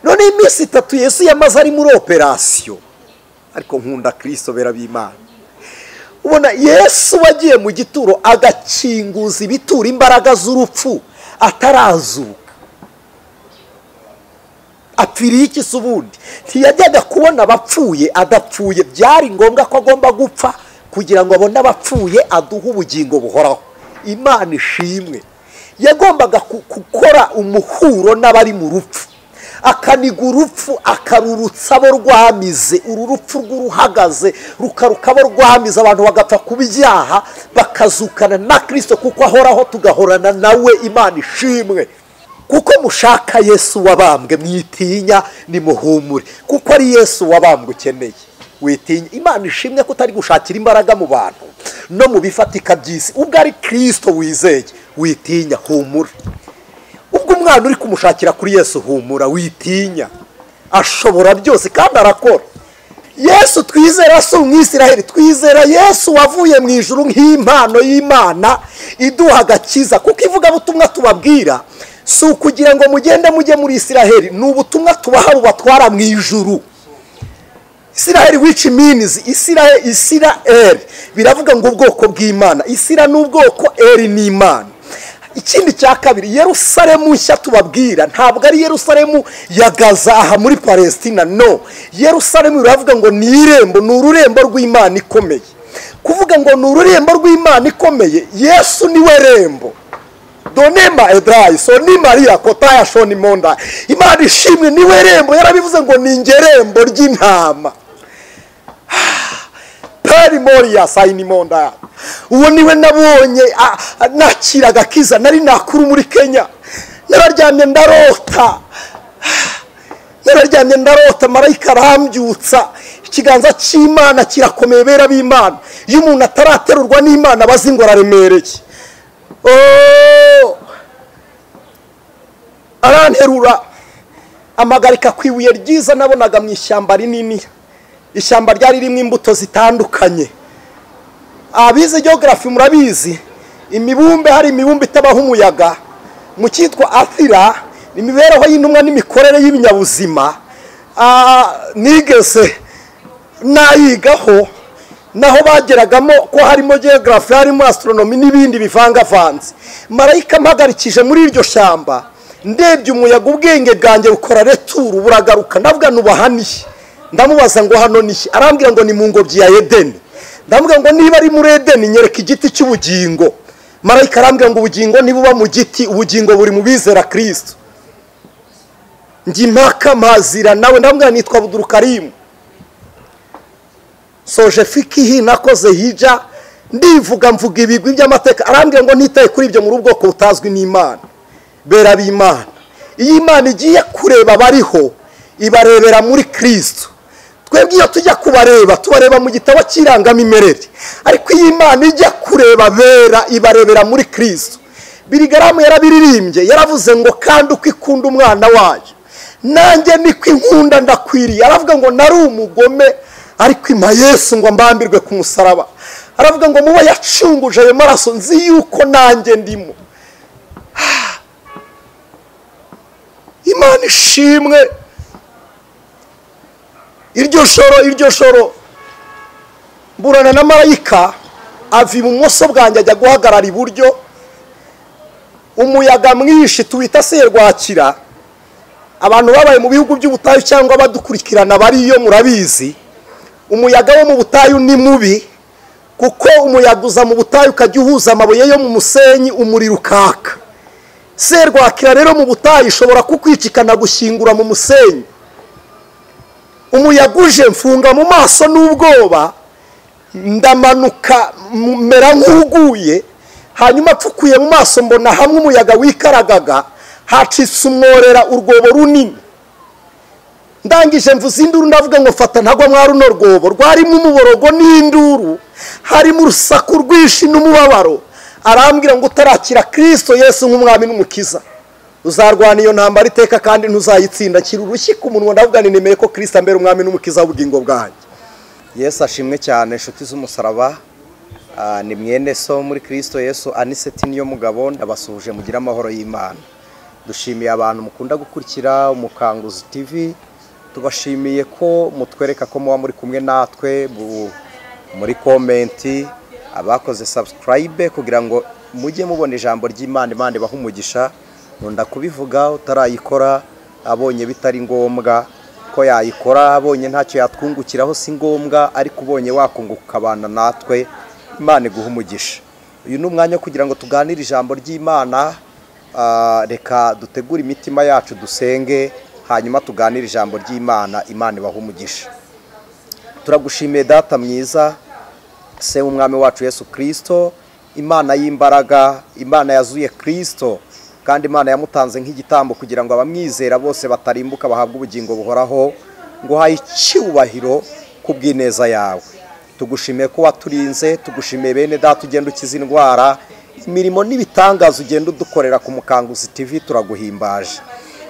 none iminsi 3 Yesu yamaze ari muri operation ariko nkunda Kristo berabimana ubona Yesu wagiye mu gituro agakinguza ibitura imbaraga z'urupfu atarazuka apfiriye iki subundi ntiyajyaga kubona abapfuye adapfuye byari ngombwa ko agomba gupfa kugira ngo abone abapfuye aduha ubugingo buhoraho Imana ishimwe yagombaga gukora umuhuro n'abari mu rupfu akaniga urupfu akarurutsa abo rwamize urupfu rw'uruhagaze rukarukabo rwamize abantu bagapfa kubyaha bakazukana na Kristo kuko ahoraho tugahorana nawe Imana ishimwe kuko mushaka Yesu wabambwe mwitinya nimuhumure kuko ari Yesu wabambwe ukeneye witinya Imana ishimwe ko utari gushakira imbaraga mu bantu no mu bifatika by'isi ubwo ari Kristo wizeye witinya humura ubwo umwana uri kumushakira kuri Yesu humura witinya ashobora byose kandi arakora Yesu twizera si umwisiraheli twizera Yesu wavuye mu ijuru nk'impano y'Imana iduha agakiza kuko ivuga butumwa tubabwira si ukugira ngo mugende mujye muri Isiraheli n'ubutumwa tubaha bubatwara mu ijuru Isiraheli which means Israel biravuga ngo ubwoko bw'Imana Isira n'ubwoko eri ni Imana ikindi cya kabiri Yerusalemu nshya tubabwira ntabwo ari Yerusalemu ya Gaza aha muri Palestina no Yerusalemu biravuga ngo ni irembo n'ururembo rw'Imana ikomeye kuvuga ngo n'ururembo rw'Imana ikomeye Yesu niwe rembo donema edrai so ni Maria kotaya shoni monda Imana ishimwe niwe rembo yarabivuze ngo ni ingerembo ry'intama Pari Moria sayini monda uwo niwe nabonye nakira gakiza nari nakuru muri Kenya nararyamye ndarota marayika arambyutsa ikiganza cy'Imana kirakomeye bera b'Imana iyo umuntu ataraterurwa n'Imana bazingora aremereye aranterura amagarika kwibuye ryiza nabonaga mu ishyamba rinini ishyamba ryari rimwe imbuto zitandukanye abize geography murabizi imibumbe hari imibumbe itabaho umuyaga mu cyitwa Athira imibereho y'intumwa n'imikorere y'ibinyabuzima nigeze nayigaho naho bageragamo ko harimo geography harimo astronomy n'ibindi bivangavanze marayika mpagarikije muri iryo shyamba ndebye umuyaga ubwenge bwanjye bukora returu buragaruka ndavuga nubahaniye ndamubaza ngo hano nihe arambwira ngo ni mu ngobyi ya Edeni ndavuga ngo niba ari muri Edeni nyereka igiti cy'ubugingo marayika arambwira ngo ubugingo nibuba mu giti ubugingo buri mu bizera Kristo njimaka mazira nawe ndambwira nitwa Abdulkarim soje fikihi nakoze hija ndivuga mvuga ibigwi by'amateka arambwira ngo nitaye kuri ibyo muri ubwoko butazwi n'Imana bera b'Imana iyi Imana igiye kureba bariho ibarebera muri Kristo twebwe iyo tujya kubareba tubareba mu gitabo cy'irangamimerere ariko iyi Imana ijya kureba bera ibarebera muri Kristo Birigaramu yarabiririmbye yaravuze ngo kandi uko ikunda umwana wayo nanjye niko inkunda ndakwiriye aravuga ngo nari umugome ariko ima Yesu ngo mbambirwe ku musaraba aravuga ngo muba yacunguje ayo maraso nzi yuko nanjye ndimo Imana ishimwe iryo shoro mburana na marayika avi mu moso bwanjye ajya guhagarara iburyo umuyaga mwinshi tuwita serwakira abantu babaye mu bihugu by'ubutayu cyangwa badukurikirana bariyo murabizi umuyaga wo mu butayu ni mubi kuko umuyaga uza mu butayu ukajya uhuza amabuye yo mu musenyi umuriro ukaka serwakira rero mu butayu ishobora kukwicikana gushyingura mu musenyi umuyaga uje mfunga mu maso n'ubwoba ndamanuka mera nk'uguye hanyuma pfukuye mu maso mbona hamwe umuyaga wikaragaga hacitse umworera urwobo runini ndangije mvuze induru ndavuga ngo fata ntagwa mwa runo rwobo rwarimo umuborogo n'induru harimo urusaku rwinshi n'umubabaro arambwira ngo utarakira Kristo Yesu nk'umwami n'umukiza uzarwana iyo ntambara iteka kandi ntuzayitsinda kiri urushyi ku munwa ndavuga ni nemeye ko Kristo ambera umwami n'umukiza w'ubugingo bwanjye Yesu ashimwe cyane inshuti z'umusaraba ni mwene so muri Kristo Yesu ANICET niyo mugabo ndabasuhuje mugira amahoro y'Imana dushimiye abantu mukunda gukurikira Umukanguzi TV, tubashimiye ko mutwereka ko muba muri kumwe natwe muri komenti, abakoze subscribe kugira ngo mujye mubona ijambo ry'Imana. Imana ibahe umugisha. Nkunda kubivuga, utarayikora abonye bitari ngombwa ko yayikora, abonye ntacyo yatwungukiraho si ngombwa, ariko ubonye wakunguka abana natwe, Imana iguha umugisha. Uyu ni umwanya kugira ngo tuganire ijambo ry'Imana. Reka dutegure imitima yacu dusenge, hanyuma tuganire ijambo ry'Imana. Imana ibahe umugisha. Turagushimiye data mwiza, se umwami wacu Yesu Kristo, Imana y'imbaraga, Imana yazuye Kristo, kandi Imana yamutanze nk'igitambo kugira ngo abamwizera bose batarimbuka bahabwe ubugingo buhoraho. Ngo haye icyubahiro kubw'ineza yawe. Tugushimiye ko waturinze, tugushimiye bene data ugenda ukiza indwara, imirimo n'ibitangaza ugenda udukorera ku Mukanguzi TV. Turaguhimbaje.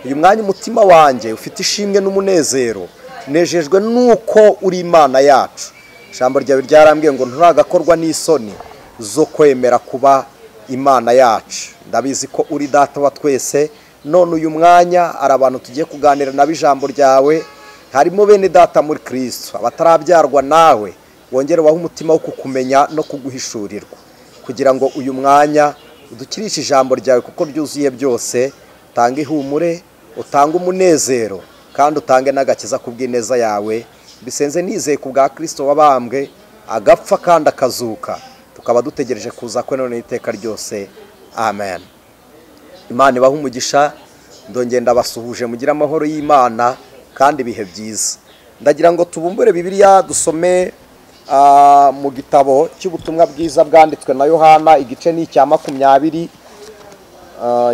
Uyu mwanya umutima wanjye ufite ishimwe n'umunezero, nejejwe nuko uri Imana yacu. Ijambo ryawe ryarambwiye ngo nturagakorwa n'isoni zo kwemera kuba Imana yacu. Ndabizi ko uri data wa twese. None uyu mwanya ari abantu tugiye kuganira nabo ijambo ryawe, harimo bene data muri Kristo, abatarabyarwa nawe, wongere wahe umutima wo kukumenya no kuguhishurirwa, kugira ngo uyu mwanya udukirishe ijambo ryawe, kuko ryuzuye byose. Utange ihumure, utange umunezero, kandi utange n'agakiza kubw'ineza yawe. Bisenze nizeye ku bwa Kristo wabambwe, agapfa kandi akazuka, tukaba dutegereje kuza kwe none iteka ryose. Amen. Imana ibahe umugisha. Ndongera ndabasuhuje, mugira amahoro y'Imana kandi ibihe byiza. Ndagira ngo tubumbure Bibiliya dusome mu gitabo cy'ubutumwa bwiza bwanditswe na Yohana, igice ni icya 20.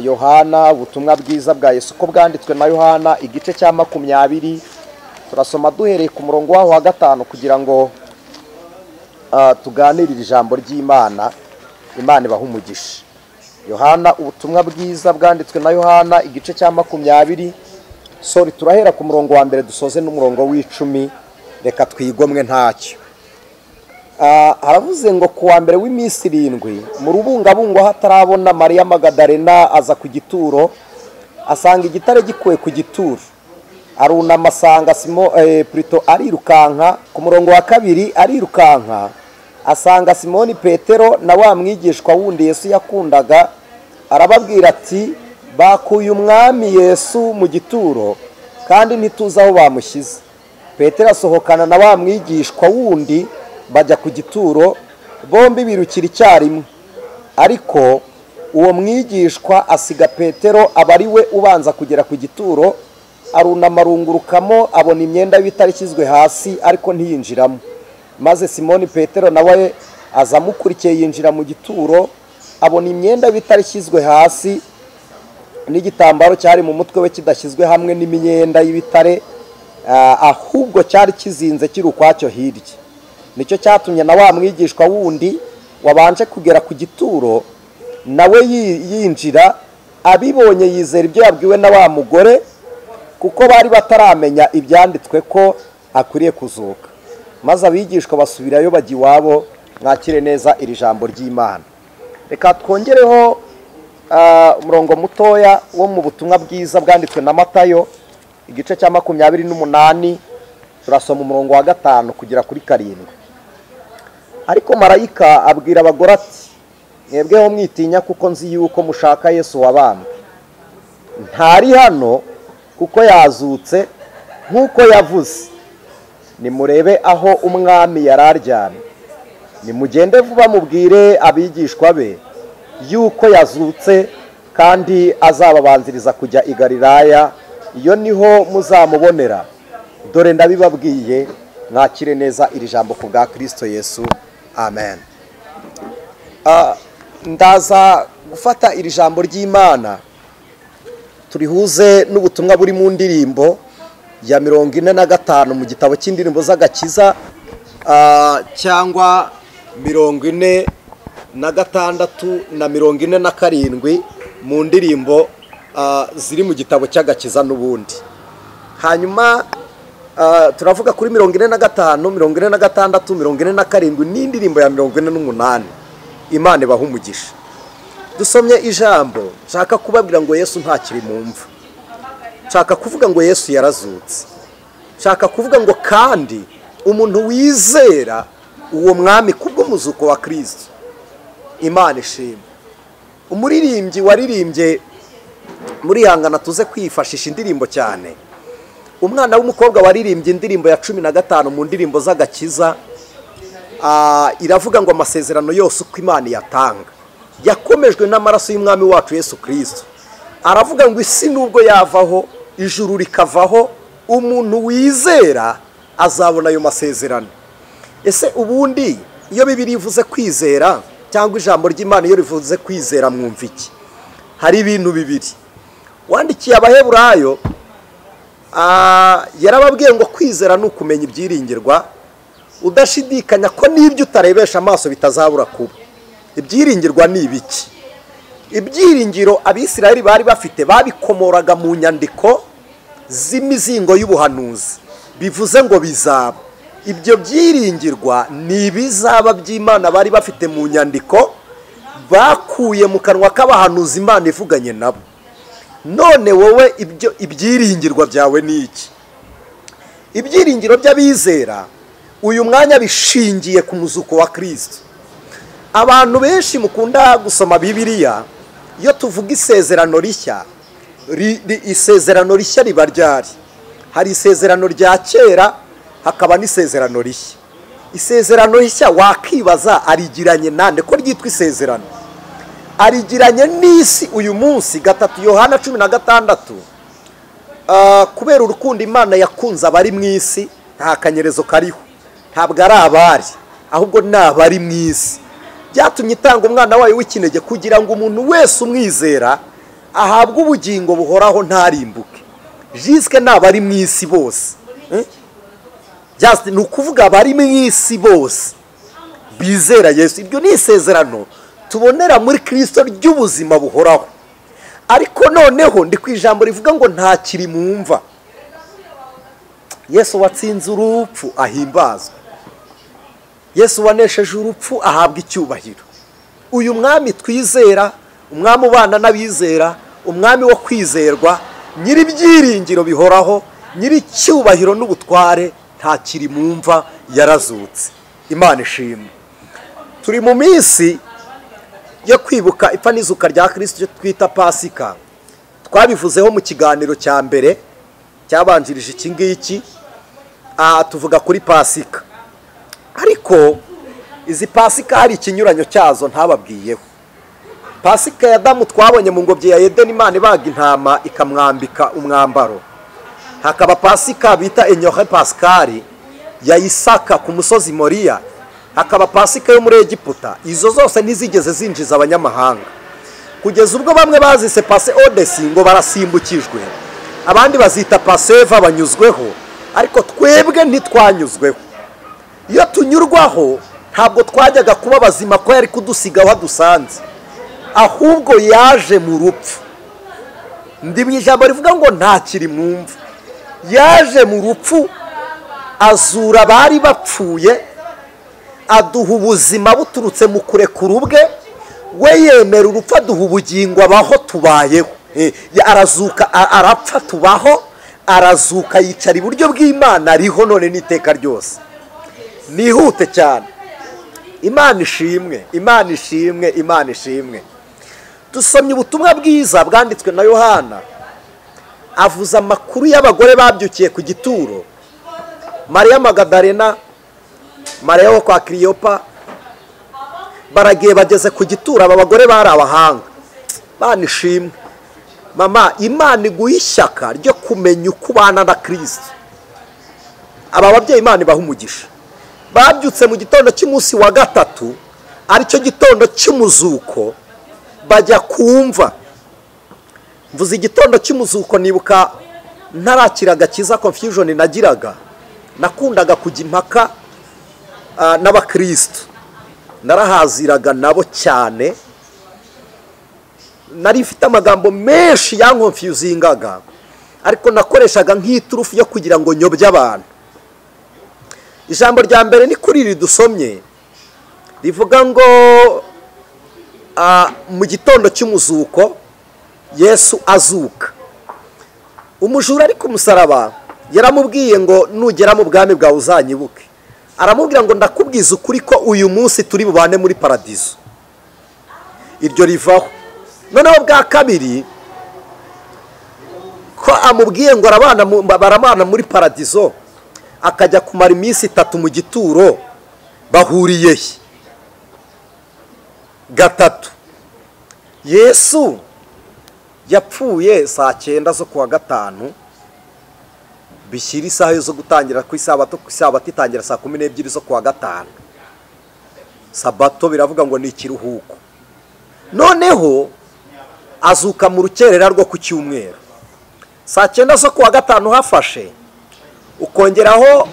Yohana, ubutumwa bwiza bwa Yesu ko bwanditswe na Yohana, igice cya 20. Turasoma duhereye ku murongo waho wa 5 kugira ngo tuganirire ijambo ry'Imana. Imana ibahe umugisha. Yohana, ubutumwa bwiza bwanditswe na Yohana, igice cya 20. Turahera ku murongo wa mbere dusoze n'umurongo w'10. Reka twigomwe ntacyo. Haravuze ngo ku wa mbere w'iminsi 7 mu rubungabungo hatarabona Mariya Magadalena aza ku gituro, asanga igitare gikuwe ku gituro. Arunama asanga arirukanka. Ku murongo wa 2 arirukanka asanga Simoni Petero na wa mwigishwa wundi Yesu yakundaga, arababwira ati, bakuye umwami Yesu mu gituro kandi ntituzi aho bamushyize. Petero asohokana na wa mwigishwa wundi bajya ku gituro, bombi birukira icyarimwe. Ariko uwo mwigishwa asiga Petero, aba ari we ubanza kugera ku gituro. Arunama arungurukamo, abona imyenda y'itarishyizwe hasi, ariko ntiyinjiramo. Maze Simoni Petero nawe aza amukurikiye, yinjira mu gituro, abona imyenda y'itarishyizwe hasi n'igitambaro cyari mu mutwe we kidashyizwe hamwe n'imyenda y'ibitare, ahubwo cyari kizinze kiri ukwacyo hirya. Nicyo cyatumye na wa mwigishwa wundi wabanje kugera ku gituro nawe yinjira. Abibonye yizera ibyo yabwiwe na wa mugore, kuko bari bataramenya ibyanditswe ko akwiriye kuzuka. Maze abigishwa basubirayo bajya iwabo. Mwakire neza iri jambo ry'Imana. Reka twongereho umurongo mutoya wo mu butumwa bwiza bwanditswe na Matayo, igice cya 28. Turasoma umurongo wa 5 kugera kuri 7. Ariko marayika abwira abagore ati, mwebweho mwitinya, kuko nzi yuko mushaka Yesu wabambwe. Ntari hano, kuko yazutse nk'uko yavuze. Nimurebe aho umwami yararyamye. Nimugende vuba mubwire abigishwa be yuko yazutse, kandi azababanziriza kujya i Galilaya, iyo niho muzamubonera. Dore ndabibabwiye. Mwakire neza iri jambo ku bwa Kristo Yesu. Amen. Ndaza gufata iri jambo ry'Imana turihuze n'ubutumwa buri mu ndirimbo ya 45 mu gitabo cy'indirimbo z'agakiza, cyangwa 46 na 47 mu ndirimbo ziri mu gitabo cy'agakiza n'ubundi. Hanyuma turavuga kuri 45, 46, 47 n'indirimbo ya 48. Imana ibahe umugisha. dusomye ijambo nshaka kubabwira ngo Yesu ntakiri mumva, nshaka kuvuga ngo Yesu yarazutse, nshaka kuvuga ngo kandi umuntu wizera uwo mwami kubw'umuzuko wa Kristo Imana ishimwe. Umuririmbyi waririmbye muri Yangana tuze kwifashisha indirimbo cyane, umwana w'umukobwa waririmbye indirimbo ya 15 mu ndirimbo z'agakiza, iravuga ngo amasezerano yose uko Imana yatanga yakomejwe n'amaraso y'umwami wacu Yesu Kristo. Aravuga ngo isi nubwo yavaho ijuru rikavaho, umuntu wizera azabona ayo masezerano. Ese ubundi iyo Bibiliya ivuze kwizera cyangwa ijambo ry'Imana iyo rivuze kwizera mwumva iki? Hari ibintu bibiri. Wandikiye Abaheburayo yarababwiye ngo kwizera ni ukumenya ibyiringirwa udashidikanya ko n'ibyo utarebesha amaso bitazabura kuba. Ibyiringirwa ni ibiki? Ibyiringiro Abisirayeli bari bafite babikomoraga mu nyandiko z'imizingo y'ubuhanuzi, bivuze ngo bizaba. Ibyo byiringirwa ni ibizaba by'Imana bari bafite mu nyandiko bakuye mu kanwa k'abahanuzi Imana ivuganye nabo. None wowe ibyo ibyiringirwa byawe ni iki? Ibyiringiro by'abizera uyu mwanya bishingiye ku muzuko wa Kristo. Abantu benshi mukunda gusoma Bibiliya, iyo tuvuga isezerano rishya, isezerano rishya riba ryari? Hari isezerano rya kera hakaba n'isezerano rishya. Isezerano rishya wakibaza arigiranye nande ko ryitwa isezerano? Arigiranye n'isi uyu munsi. 3 Yohana 16 kubera urukundo Imana yakunze abari mu isi, nta kanyerezo kariho, ntabwo ari abari ahubwo n'abari mu isi, byatumye itanga umwana wayo w'ikinege kugira ngo umuntu wese umwizera ahabwe ubugingo buhoraho ntarimbuke. Jiske n'abari mu isi bose, just ni ukuvuga abari mu isi bose bizera Yesu. Ibyo ni isezerano tubonera muri Kristo ry'ubuzima buhoraho. Ariko noneho ndi ku ijambo rivuga ngo ntakiri mumva. Yesu watsinze urupfu ahimbazwa, Yesu wanesheje urupfu ahabwa icyubahiro. Uyu mwami twizera, umwami ubana n'abizera, umwami wo kwizerwa, nyiri byiringiro bihoraho, nyiri cyubahiro n'ubutware, ntakiri mumva, yarazutse. Imana ishimwe. Turi mu minsi yo kwibuka ipfa n'izuka rya Kristo twita Pasika. Twabivuzeho mu kiganiro cya mbere cyabanjirije iki ngiki, tuvuga kuri Pasika. Ariko izi Pasika hari ikinyuranyo cyazo ntababwiyeho. Pasika ya Adamu twabonye mu ngobyi ya Edeni, Imana ibaga intama ikamwambika umwambaro. Hakaba Pasika bita Enyohe Paskari ya Isaka ku musozi Moriya. Hakaba Pasika yo muri Egiputa. Izo zose ntizigeze zinjiza abanyamahanga, kugeza ubwo bamwe bazise Pase Odesi ngo barasimbukijwe, abandi bazita Paseva banyuzweho, ariko twebwe ntitwanyuzweho. Iyo tunyurwaho ntabwo twajyaga kuba bazima ko yari kudusiga aho dusanze, ahubwo yaje mu rupfu. Ndi mu ijambo rivuga ngo ntakiri mwumva. Yaje mu rupfu azura bari bapfuye, aduha ubuzima buturutse mu kurekura ubwe. We yemera urupfu aduha ubugingo abaho tubayeho. Arazuka arapfa tubaho, arazuka yicara iburyo bw'Imana ariho none n'iteka ryose. Nihute cyane. Imana ishimwe, Imana ishimwe, Imana ishimwe. Dusomye ubutumwa bwiza bwanditswe na Yohana, avuza amakuru y'abagore babyukiye ku gituro. Mariya Magadalena, Mariya wo kwa Kiriyopa, baragiye bageze ku gituro. Aba bagore bari abahanga. Imana ishimwe. Mama, Imana iguha ishyaka ryo kumenya uko ubana na Kristo. Aba babyeyi Imana ibaha umugisha. Babyutse mu gitondo cy'umunsi wa gatatu, aricyo gitondo cy'umuzuko, bajya kumva. Mvuze igitondo cy'umuzuko nibuka ntarakira agakiza confusion nagiraga. Nakundaga kujya impaka n'abakristo, narahaziraga nabo cyane. Nari mfite amagambo menshi yankonfusingaga, ariko nakoreshaga nk'iturufu yo kugira ngo nyobye abantu. Ijambo rya mbere ni kuri ridusomye rivuga ngo mu gitondo cy'umuzuko Yesu azuka, umujura ari ku musaraba yaramubwiye ngo nugera mu bwami bwawe uzanyibuke. Aramubwira ngo ndakubwiza ukuri ko uyu munsi turi bubane muri paradizo. Iryo rivaho. Noneho bwa kabiri ko amubwiye ngo barabana muri paradizo, akajya kumara iminsi 3 mu gituro, bahuriye he? Gatatu, Yesu yapfuye saa 9 zo kuwa gatanu, bishyira isaha zo gutangira ku isabato, ku isabato itangira saa 12 zo kuwa gatanu. Sabato biravuga ngo ni ikiruhuko. Noneho azuka mu rukerera rwo ku cyumweru, saa 9 zo kuwa gatanu hafashe, ukongeraho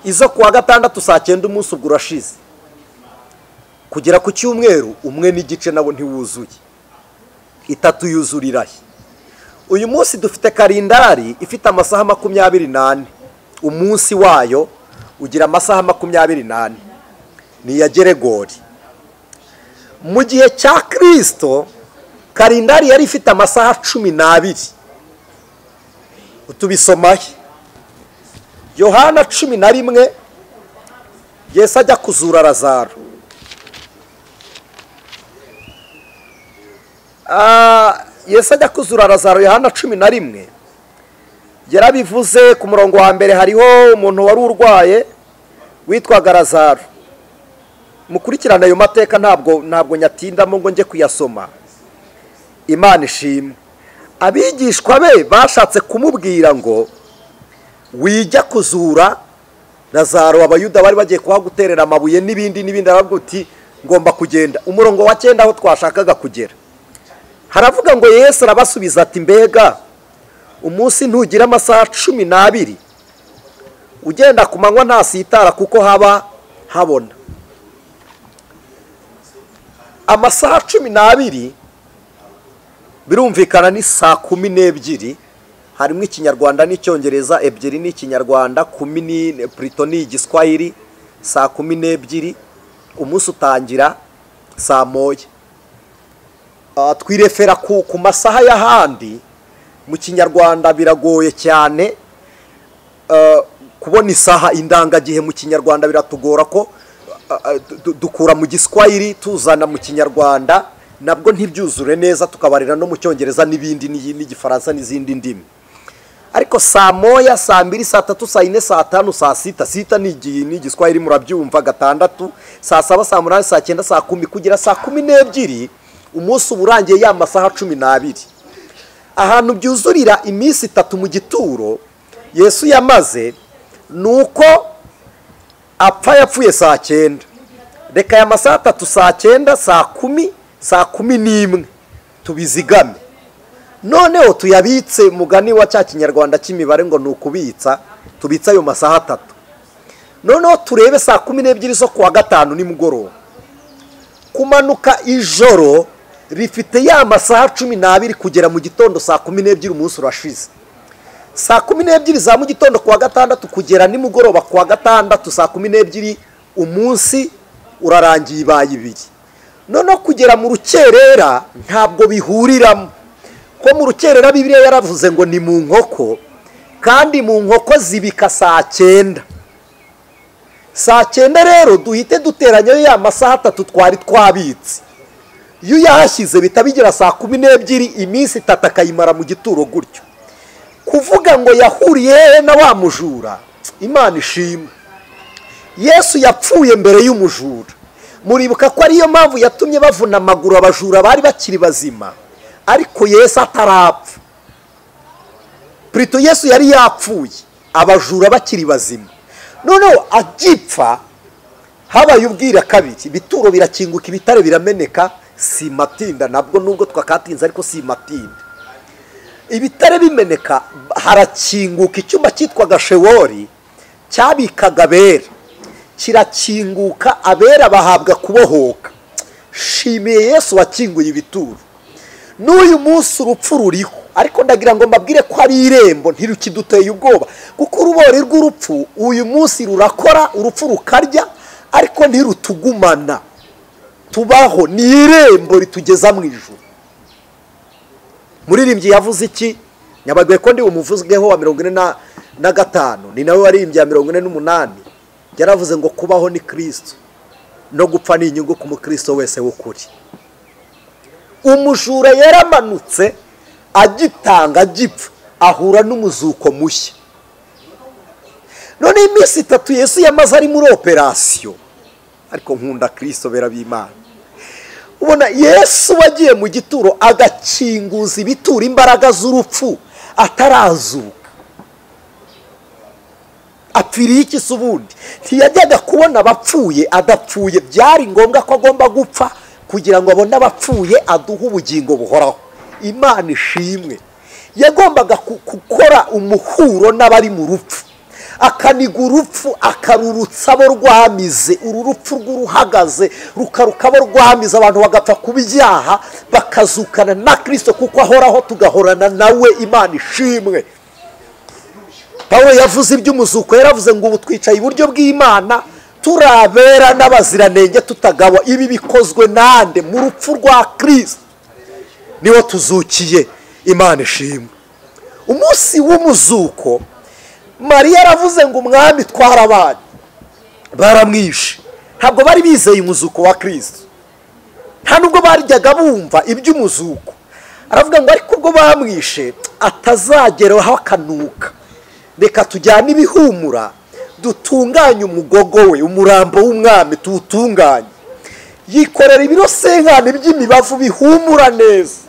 izo kuwa gatandatu saa 9 umunsi ubwo urashize, kugera ku cyumweru 1 n'igice nabo ntiwuzuye, 3 yuzurirahe. Uyu munsi dufite kalendari ifite amasaha 24, umunsi wayo ugira amasaha 24, ni iya Geregori. Mu gihe cya Kristo kalendari yari ifite amasaha 12. Utubisomahe Yohana 11, Yesu ajya kuzura Lazaro. Yesu ajya kuzura Lazaro, Yohana 11 yarabivuze. Ku murongo wa mbere hariho umuntu wari urwaye witwaga Lazaro. Mukurikirana ayo mateka, ntabwo nyatindamo ngo nje kuyasoma. Imana ishimwe. Abigishwa be bashatse kumubwira ngo wijya kuzura Lazaro, abayuda bari bagiye kuhaguterera amabuye n'ibindi, aravuga uti ngomba kugenda. Umurongo wa 9 aho twashakaga kugera haravuga ngo Yesu arabasubiza ati mbega umunsi ntugira amasaha 12, ugenda ku manywa nta sitara kuko haba habona. Amasaha 12 birumvikana ni saa 12, harimo ikinyarwanda n'icyongereza, 2 ni ikinyarwanda, 10 ni Plito ni igiswahili, saa 12 umunsi utangira saa 1. Twirefera ku masaha y'ahandi. Mu kinyarwanda biragoye cyane kubona isaha indangagihe. Mu kinyarwanda biratugora ko dukura mu giswahili tuzana mu kinyarwanda, nabwo ntibyuzure neza, tukabarira no mu cyongereza n'ibindi n'igifaransa n'izindi ndimi. Ariko saa 1, saa 2, saa 3, saa 4, saa 5, saa 6, sita ni igiswahili murabyumva, 6, saa 7, saa 8, saa 9, saa 10 kugera saa 12, umunsi uburangiye ya masaha 12. Ahantu byuzurira iminsi 3 mu gituro Yesu yamaze nuko yapfuye saa 9. Reka ya masaha 3, saa 9, saa 10, saa 11 tubizigame, noneho tuyabitse. Mugani wa cya kinyarwanda cy'imibare ngo nukubitsa, tubitsa ayo masaha 3. Noneho turebe saa 12 zo kuwa gatanu nimugoroba. Kumanuka ijoro rifite ya masaha 12 kugera mu gitondo saa 12 umunsi urashize. Saa 12 za mu gitondo kuwa gatandatu kugera nimugoroba kuwa gatandatu saa 12 umunsi urarangiye, ibaye 2. Noneho kugera mu rukerera ntabwo bihuriramo, ko mu rukerera Bibiliya yaravuze ngo ni mu nkoko, kandi mu nkoko zibika saa 9. Saa 9 rero duhite duteranya ya masaha 3 twari twabitse. Iyo yahashyize bitabigira saa 12, iminsi 3 akayimara mu gituro gutyo. Kuvuga ngo yahuriye na wa mujura, Imana ishimwe. Yesu yapfuye mbere y'umujura. Muribuka ko ariyo mpamvu yatumye bavuna amaguru abajura bari bakiri bazima, ariko Yesu atarapfa. Plito Yesu yari yapfuye, abajura bakiri bazima. Noneho agipfa habaye ubwira kabiri, bituro birakinguka, ibitare birameneka. Si matinda nabwo, nubwo twakatinze ariko si matinda. Ibitare bimeneka, harakinguka icyumba cyitwaga Shewori cyabikaga abera, kirakinguka, abera bahabwa kubohoka. Shimiye Yesu wakinguye ibituro. N'uyu munsi urupfu ruriho, ariko ndagira ngo mbabwire ko ari irembo ntirukiduteye ubwoba, kuko urubori rw'urupfu uyu munsi rurakora, urupfu rukarya, ariko ntirutugumana. tubaho ni irembo ritugeza mu ijuru. Muririmbyi yavuze iki? Nyabagwe ko ndi umuvuzeho wa 45 ni nawe waririmbye 48 yaravuze ngo kubaho ni Kristo no gupfa ni inyungu ku mukristo wese w'ukuri. Umujura yaramanutse agitanga gipfa ahura n'umuzuko mushya. None iminsi 3 Yesu yamaze ari muri operation, ariko nkunda Kristo bera b'Imana. Ubona Yesu wagiye mu gituro agakinguza ibitura imbaraga z'urupfu atarazuka. Apfiriye iki subundi? Ntiyajyaga kubona abapfuye adapfuye, byari ngombwa ko agomba gupfa kugira ngo abone abapfuye aduha ubugingo buhoraho. Imana ishimwe. Yagombaga gukora umuhuro n'abari mu rupfu, akaniga urupfu akarurutsa abo rwamize, urupfu rw'uruhagaze rukarukabo rwamize, abantu bagapfa kubyaha bakazukana na Kristo kuko ahoraho tugahorana nawe. Imana ishimwe. Pawulo yavuze iby'umuzuko, yaravuze ngo ubu twicaye iburyo bw'Imana turabera n'abaziranenge tutagawa. Ibi bikozwe nande? Mu rupfu rwa Kristo niwo tuzukiye. Imana ishimwe. Umunsi w'umuzuko Mariya yaravuze ngo umwami twarabanye, baramwishe. Ntabwo bari bizeye umuzuko wa Kristo, nta nubwo baryaga bumva iby'umuzuko. Aravuga ngo ariko ubwo bamwishe atazageraho akanuka, reka tujyane ibihumura dutunganye umugogo we, umurambo w'umwami tuwutunganye. Yikorera ibiro senkane by'imibavu bihumura neza,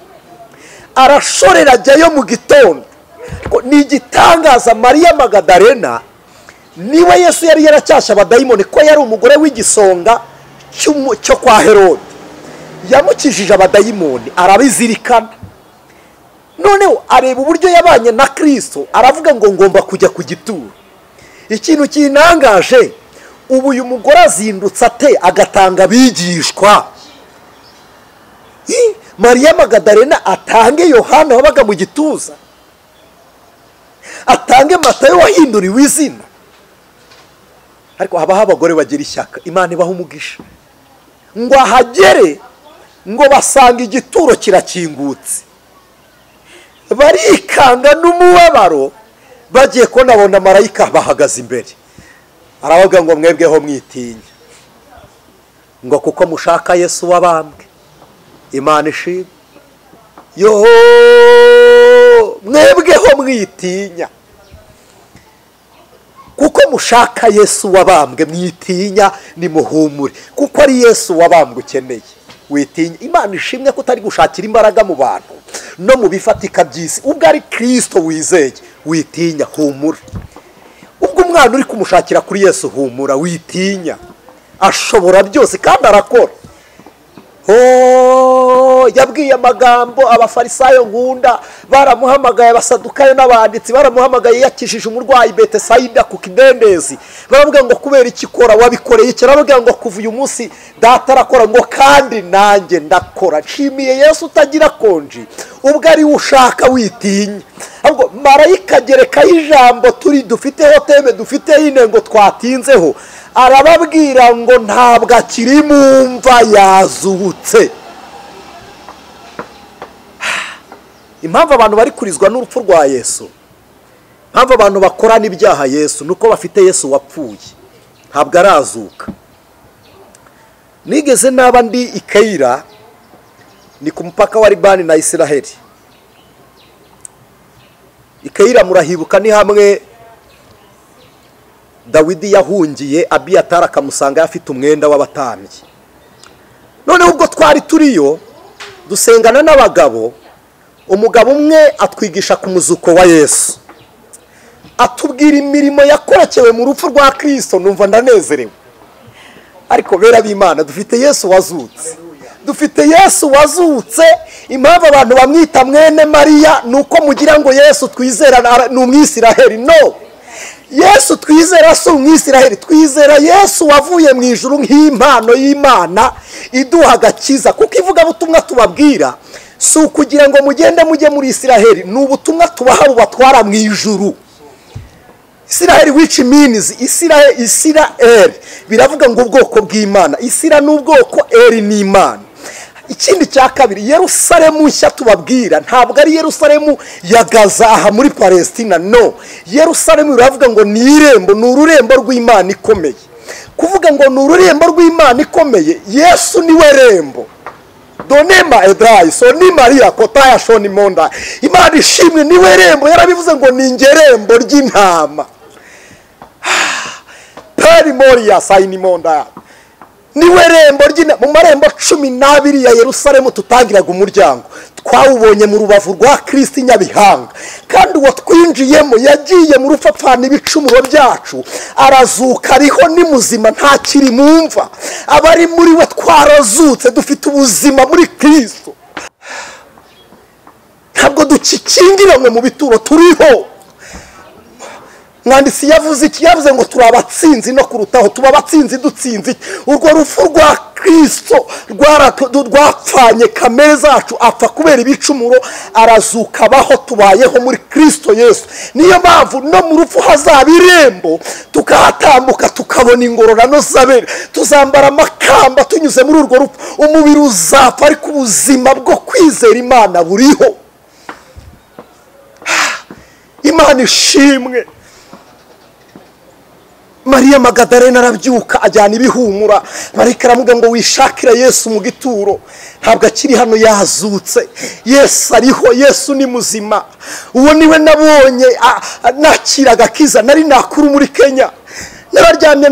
arashorera ajyayo mu gitondo. Ni igitangaza. Mariya Magadalena niwe Yesu yari yaracyasha abadayimoni, ko yari umugore w'igisonga cyo kwa Herode. Yamukijije abadayimoni arabizirikana. Noneho areba uburyo yabanye na Kristo, aravuga ngo ngomba kujya ku gituro. Ikintu kinangaje, ubu uyu mugore azindutse ate agatanga abigishwa? Mariya Magadalena atange Yohana wabaga mu gituza, atange Matayo wahinduriwe izina. Ariko habaho abagore bagira ishyaka, Imana ibaha umugisha. Ngo ahagere ngo basanga igituro kirakingutse, barikanga n'umubabaro, bagiye ko nabona marayika bahagaze imbere. Aravuga ngo mwebweho mwitinya, ngo kuko mushaka Yesu wabambwe. Imana ishimwe. Yo, mwebweho mwitinya kuko mushaka Yesu wabambwe, mwitinya nimuhumure kuko ari Yesu wabambwe ukeneye. Witinya. Imana ishimwe ko utari gushakira imbaraga mu bantu no mu bifatika by'isi. Ubwo ari Kristo wizeye, witinya, humura. Ubwo umwana uri kumushakira kuri Yesu, humura, witinya. Ashobora byose kandi arakora. Yabwiye amagambo abafarisayo nkunda, baramuhamagaye abasadukayo n'abanditsi, baramuhamagaye yakishije umurwayi Betesayida ku kidendezi. Baravuga ngo kubera iki kora, wabikoreye iki? Baravuga ngo kuva uyu munsi data arakora, ngo kandi nanjye ndakora. Nshimiye Yesu utagira konji, ubwo ari ushaka witinya. Ahubwo marayika gerekaho ijambo turi dufiteho teme dufiteho intego twatinzeho, arababwira ngo ntabwo akiri Mumva, yazutse. Impamvu abantu bari kurizwa n'urupfu rwa Yesu, impamvu abantu bakora n'ibyaha Yesu, nuko bafite Yesu wapfuye, ntabwo arazuka. Nigeze naba ndi i Kaira, ni ku mupaka wa Libani na Israeli. I Kaira murahibuka ni hamwe Dawidi yahungiye, Abiyatari akamusanga afite umwenda w'abatambyi. None ubwo twari turiyo dusengana n'abagabo, umugabo umwe atwigisha ku muzuko wa Yesu, atubwira imirimo yakorekewe mu rupfu rwa Kristo. Numva ndanezerewe. Ariko bera b'Imana, dufite Yesu wazutse, dufite Yesu wazutse. Impamvu abantu bamwita mwene Mariya nuko mugira ngo Yesu twizera ni umwisiraheli. No, Yesu twizera si umwisiraheli, twizera Yesu wavuye mu ijuru nk'impano y'Imana iduha agakiza. Kuko ivuga butumwa tubabwira si ukugira ngo mugende mujye muri Israheli, ni ubutumwa tubaha bubatwara mu ijuru. Israel which means Israel biravuga ngo ubwoko bw'Imana. Isira n'ubwoko, eri ni Imana. Ikindi cya kabiri, Yerusalemu nshya tubabwira ntabwo ari Yerusalemu ya Gaza aha muri Palestina, no. Yerusalemu biravuga ngo ni irembo, ni ururembo rw'Imana ikomeye. Kuvuga ngo ni ururembo rw'Imana ikomeye, Yesu niwe rembo. Donema edrai so ni Maria kotaya shoni monda. Imana ishimwe niwe rembo, yarabivuze ngo ni ingerembo ry'intama. Pari Moria sayini monda. Niwe rembo mu marembo 12 ya Yerusalemu tutagiraga umuryango. Twawubonye mu rubavu rwa Kristo Nyabihanga, kandi uwo twinjiyemo yagiye mu rupfapfana ibicumuro byacu, arazuka ariho ni muzima ntakiri mumva. Abari muri we twarazutse dufite ubuzima muri Kristo. Ntabwo ducikingiranwe mu bituro turiho. Mwanditsi yavuze iki? Yavuze ngo turabatsinzi no kurutaho, tuba batsinzi dutsinzi. Urwo rufu rwa Kristo rwapfanye kamere zacu, apfa kubera ibicumuro, arazuka baho tubayeho muri Kristo Yesu. Niyo mpamvu no mu rufu hazaba irembo, tukahatambuka tukabona ingororano z'abera, tuzambara amakamba tunyuze muri urwo rufu. Umubiri uzapfa ariko ubuzima bwo kwizera Imana buriho. Imana ishimwe. Maria Magadalena arabyuka ajyana ibihumura, marayika aramuga ngo wishakira Yesu mu gituro. Ntabwo akiri hano, yazutse. Yesu ariho, Yesu ni muzima. Uwo niwe nabonye nakira agakiza. Nari nakuru muri Kenya, nararyamye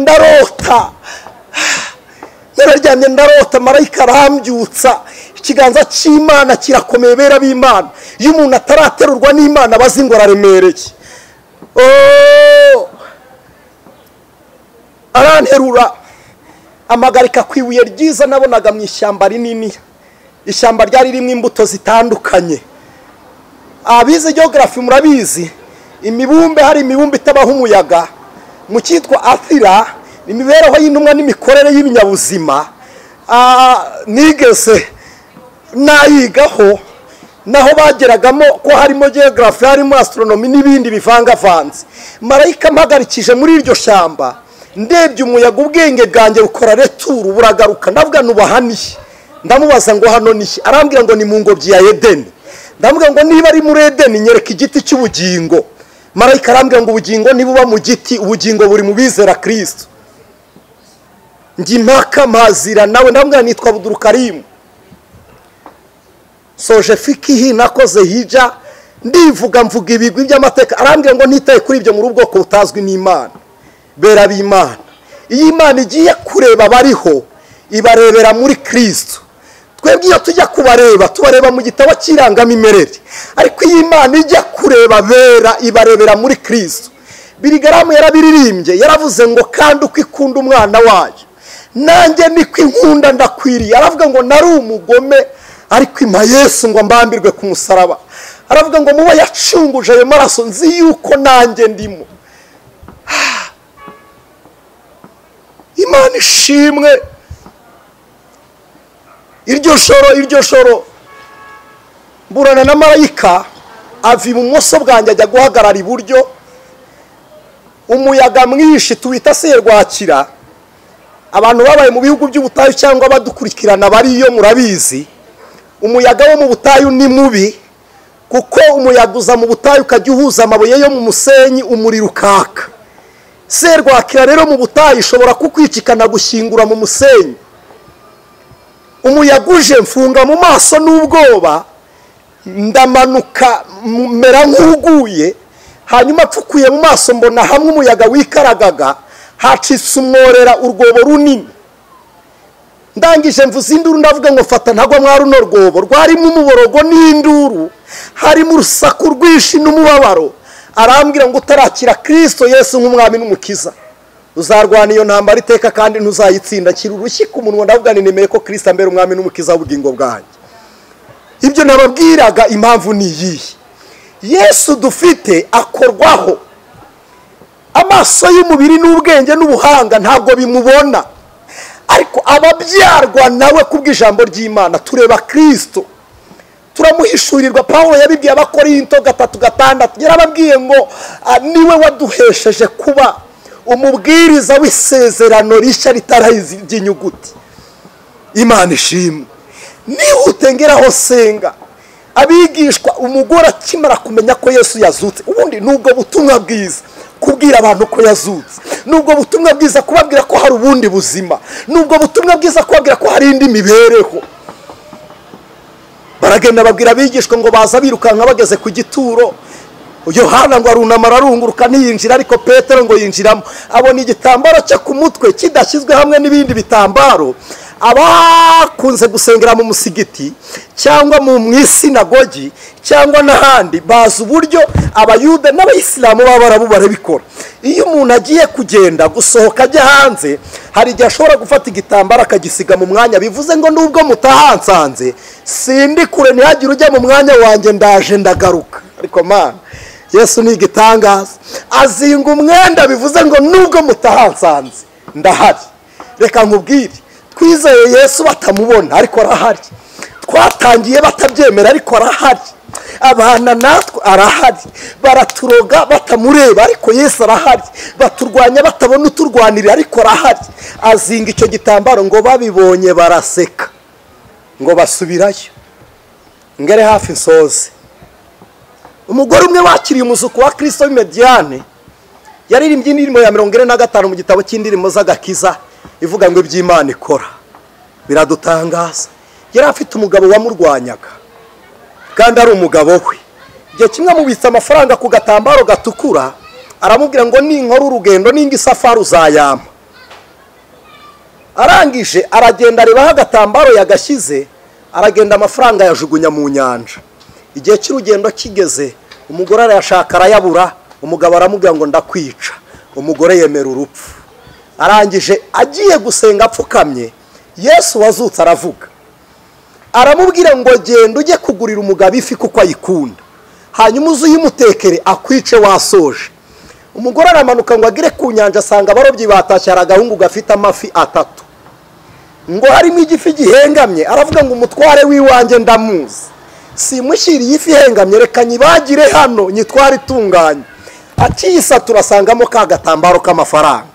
ndarota, marayika arambyutsa. Ikiganza cy'Imana kirakomeye bera b'Imana. Iyo umuntu ataraterurwa n'Imana bazingora aremereye. Aranterura amagarika kwibuye ryiza nabonaga mu ishyamba rinini. Ishyamba ryari ririmo imbuto zitandukanye. Abize geography murabizi, imibumbe hari imibumbe itabaho umuyaga. Mu cyitwa Athira, imibereho y'intumwa n'imikorere y'ibinyabuzima, nigeze nayigaho, naho bageragamo ko harimo geography, harimo astronomy n'ibindi bivangavanze. Marayika mpagarikije muri iryo shyamba, ndebye umuyaga, ubwenge bwanjye bukora returu buragaruka. Ndavuga nubahaniye, ndamubaza ngo hano nihe? Arambwira ngo ni mu ngobyi ya Edeni. Ndavuga ngo niba ari muri Edeni nyereka igiti cy'ubugingo. Marayika arambwira ngo ubugingo nibuba mu giti, ubugingo buri mu bizera Kristo. Ngi mpaka mazira nawe, ndambwira nitwa Abdulkarim. Soje fikihi nakoze hija, ndivuga mvuga ibigwi by'amateka. Arambwira ngo nitaye kuri ibyo muri ubwoko butazwi n'Imana. Bera b'Imana, iyi Imana igiye kureba bariho, ibarebera muri Kristo. Twebwe iyo tujya kubareba, tubareba mu gitabo cy'irangamimerere, ariko iyi Imana ijya kureba bera, ibarebera muri Kristo. Birigaramu yarabiririmbye, yaravuze ngo kandi uko ikunda umwana wayo, nanjye niko inkunda ndakwiriye. Aravuga ngo nari umugome, ariko impa Yesu ngo mbambirwe ku musaraba. Aravuga ngo mubo yacunguje ayo maraso, nzi yuko nanjye ndimo. Imana ishimwe. Iryo shoro mburana na marayika ava ibumoso bwanjye ajya guhagarara iburyo. Umuyaga mwinshi tuwita serwakira. Abantu babaye mu bihugu by'ubutayu cyangwa badukurikirana bariyo murabizi, umuyaga wo mu butayu ni mubi, kuko umuyaga uza mu butayu ukajya uhuza amabuye yo mu musenyi, umuriro ukaka. Serwakira rero mu butayu ishobora kukwicikana gushyingura mu musenyi. Umuyaga uje mfunga mu maso n'ubwoba, ndamanuka mera nk'uguye. Hanyuma pfukuye mu maso mbona hamwe umuyaga wikaragaga, hacitse umworera urwobo runini. Ndangije mvuza induru ndavuga ngo fata ntagwa mwa runo rwobo. Rwarimo umuborogo n'induru, harimo urusaku rwinshi n'umubabaro. Arambwira ngo utarakira Kristo Yesu nk'umwami n'umukiza, uzarwana iyo ntambara iteka kandi ntuzayitsinda. Kira urushyi ku munwa ndavuga nemeye ko Kristo ambera umwami n'umukiza w'ubugingo bwanjye. Ibyo nababwiraga impamvu ni iyi: Yesu dufite akorwaho. Amaso y'umubiri n'ubwenge n'ubuhanga ntabwo bimubona, ariko ababyarwa nawe kubw'ijambo ry'Imana tureba Kristo. turamuhishurirwa. Pawulo yabibwiye Abakorinto 3:6 yarababwiye ngo niwe waduhesheje kuba umubwiriza w'isezerano rishya ritarahize inyuguti. Imana ishimwe. Nihute ngeraho senga abigishwa umugore akimara kumenya ko Yesu yazutse. Ubundi nubwo butumwa bwiza kubwira abantu ko yazutse, nubwo butumwa bwiza kubabwira ko hari ubundi buzima, nubwo butumwa bwiza kubabwira ko hari indi mibereho. Baragenda babwira abigishwa ngo baza birukanka bageze ku gituro. Yohana ngo arunama ararunguruka ntiyinjira, ariko Petero ngo yinjiramo. Abona igitambaro cyo ku mutwe kidashyizwe hamwe n'ibindi bitambaro. Abakunze gusengera mu musigiti cyangwa mu isinagogi cyangwa n'ahandi bazi uburyo Abayuda n'Abayisilamu baba barabikora. Iyo umuntu agiye kugenda gusohoka ajya hanze, hari igihe ashobora gufata igitambaro akagisiga mu mwanya. Bivuze ngo nubwo mutahansanze sindi kure, ntihagire ujya mu mwanya wanjye, ndaje ndagaruka. Ariko mana, Yesu ni igitangaza. Azinga umwenda, bivuze ngo nubwo mutahansanze ndahari. Reka nkubwire, twizeye Yesu batamubona ariko arahari. Twatangiye batabyemera ariko arahari. Abana natwe arahari. Baraturoga batamureba ariko Yesu arahari. Baturwanya batabona uturwanira ariko arahari. Azinga icyo gitambaro, ngo babibonye baraseka, ngo basubirayo. Ngere hafi nsoze. Umugore umwe wakiriye umuzuko wa Kristo w'Imediane yaririmbye indirimbo ya 45 mu gitabo cy'indirimbo z'agakiza ivuga ngo iby'Imana ikora biradutangaza. Yari afite umugabo wamurwanyaga kandi ari umugabo we. Igihe kimwe amubitsa amafaranga ku gatambaro gatukura, aramubwira ngo ninkora urugendo ninga isafari uzayampa. Arangije aragenda arebaho agatambaro yagashyize, aragenda amafaranga yajugunya mu nyanja. Igihe cy'urugendo kigeze, umugore arayashaka arayabura. Umugabo aramubwira ngo ndakwica. Umugore yemera urupfu. Arangije agiye gusenga apfukamye, Yesu wazutse aravuga. Aramubwira ngo genda ujye kugurira umugabo ifi kuko ayikunda, hanyuma uzuyimutekere akwice wasoje. Umugore aramanuka ngo agire ku nyanja, asanga abarobyi batashye agahungu gafite amafi 3. Ngo harimo igifi gihengamye. Aravuga ngo umutware w'iwanjye ndamuzi, simushyiriye ifi ihengamye, reka nyibagire hano nyitware itunganye. Akiyisatura asangamo ka gatambaro k'amafaranga.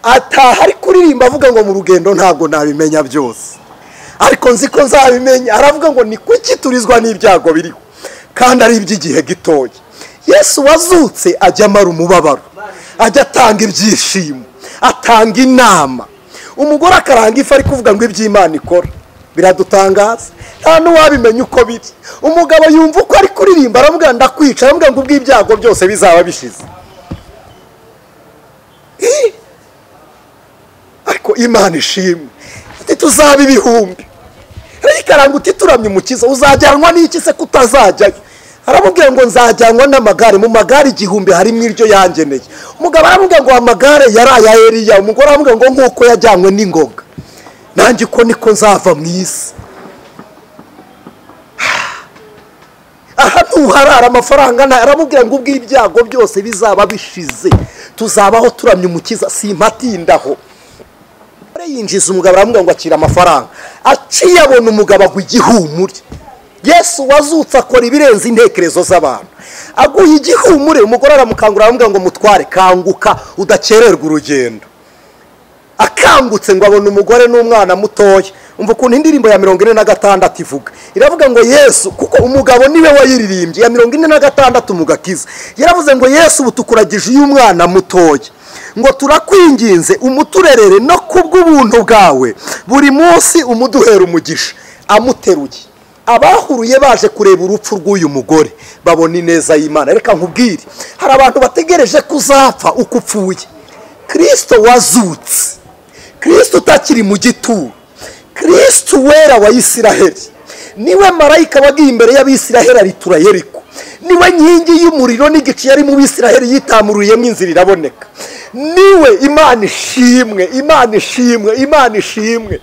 Ataha ari kuririmba avuga ngo mu rugendo ntabwo nabimenya byose, ariko nzi ko nzabimenya. Aravuga ngo ni kuki turizwa n'ibyago biriho kandi ari iby'igihe gitoya. Yesu wazutse ajya amara umubabaro, ajya atanga ibyishimo, atanga inama. Umugore akaranga ifi ari kuvuga ngo iby'Imana ikora biradutangaza. Nta n'uwabimenya uko biri. Umugabo yumva uko ari kuririmba, aramubwira ndakwica, aramubwira ngo ubw'ibyago byose bizaba bishize. Ariko Imana ishimwe, ati tuzaba ibihumbi. Ariko uti turamye umukiza, uzajyanwa n'iki se kutazajyayo? Aramubwira ngo nzajyanwa n'amagare, mu magare 1000 harimo iryo yangeneye. Umugabo aramubwira ngo amagare yari aya Eliya. Umugore aramubwira ngo nkuko yajyanwe n'ingoga, nanjye ko niko nzava mu isi. Aha ntuharara amafaranga na. Aramubwira ngo ubw'ibyago byose bizaba bishize, tuzabaho turamye umukiza, simpatindaho. Yinjiza umugabo aramubwira ngo akira amafaranga. Aciye abona umugabo agwa igihumure. Yesu wazutse akora ibirenze intekerezo z'abantu. Aguye igihumure, umugore aramukangura aramubwira ngo mutware, kanguka udakererwa urugendo. Akangutse ngo abona umugore n'umwana mutoya. Umva ukuntu indirimbo ya 46 ivuga. Iravuga ngo Yesu, kuko umugabo niwe wayiririmbye ya 46 mu gakiza. Yaravuze ngo Yesu butukuragije uyu mwana mutoya, ngo turakwinginze umuturerere no kubw'ubuntu bwawe buri munsi umuduhera umugisha. Amuteruye. Abahuruye baje kureba urupfu rw'uyu mugore babona ineza y'Imana. Reka nkubwire, hari abantu bategereje kuzapfa uko upfuye. Kristo wazutse, Kristo utakiri mu gituro, Kristo wera wa Isiraheli, niwe marayika wagiye imbere y'Abisiraheli aritura Yeriko. Niwe nkingi y'umuriro n'igicu yari mu Bisiraheli yitamuruyemo inzira iraboneka. Niwe Imana ishimwe, Imana ishimwe, Imana ishimwe.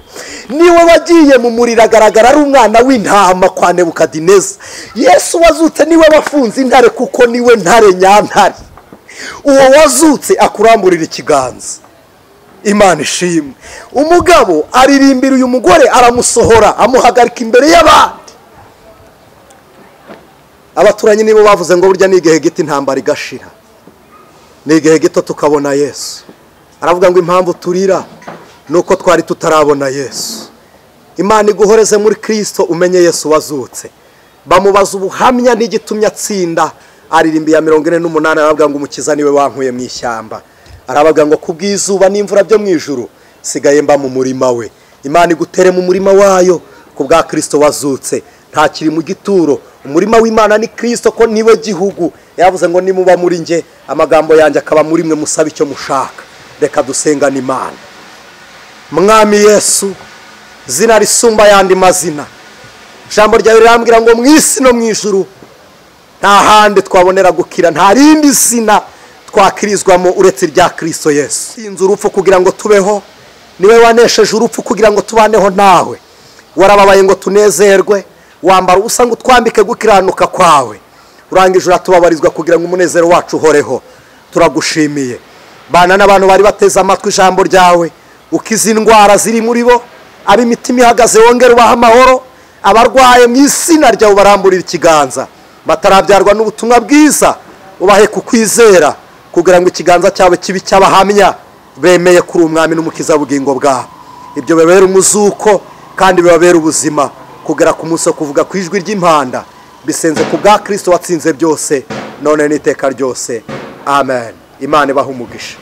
Niwe wagiye mu muriro agaragara ari umwana w'intama kwa Nebukadineza. Yesu wazutse niwe wafunze intare kuko niwe ntare nyantare. Uwo wazutse akuramburira ikiganza. Imana ishimwe. Umugabo aririmbira uyu mugore, aramusohora amuhagarika imbere y'abandi. abaturanyi nibo bavuze ngo burya n'igihe gito intambara igashira, n'igihe gito tukabona Yesu. Aravuga ngo impamvu turira nuko twari tutarabona Yesu. Imana iguhoreze muri Kristo umenye Yesu wazutse. Bamubaza ubuhamya n'igitumya atsinda, aririmba ya 48, aravuga ngo umukiza niwe wankuye mu ishyamba. Aravuga ngo kubw'izuba n'imvura byo mu ijuru sigaye mba mu murima we. Imana igutere mu murima wayo kubwa Kristo wazutse, nta kiri mu gituro. Umurima w'Imana ni Kristo, ko niwe gihugu. Yavuze ngo nimuba muri nge amagambo yanjye akaba muri mwe musaba icyo mushaka. Reka dusengane Imana. Mwami Yesu, zina risumba yandi mazina, ijambo ryawe rirambwira ngo mu isi no mu ijuru nta handi twabonera gukira, nta rindi zina twakirizwamo uretse rya Kristo Yesu. Sinzi urupfu kugira ngo tubeho, niwe wanesheje urupfu kugira ngo tubaneho nawe. Warababaye ngo tunezerwe, wambara ubusa ngo twambike gukiranuka kwawe. Urangije uratubabarizwa kugira ngo umunezero wacu uhoreho. Turagushimiye. Bana n'abantu bari bateze amatwi ijambo ryawe, ukiza indwara ziri muri bo, ab'imitima ihagaze wongera ubaha amahoro, abarwaye mu izina ryawe baramburira ikiganza, batarabyarwa n'ubutumwa bwiza ubahe kukwizera kugira ngo ikiganza cyawe kibi cy'abahamya bemeye kuri umwami n'umukiza bugingo bwabo. Ibyo bibera umuzuko kandi bibabera ubuzima kugera ku munsi wo kuvuga ku ijwi ry'impanda, bisenze ku bwa Kristo watsinze byose none n'iteka ryose. Amen. Imana ibahe umugisha.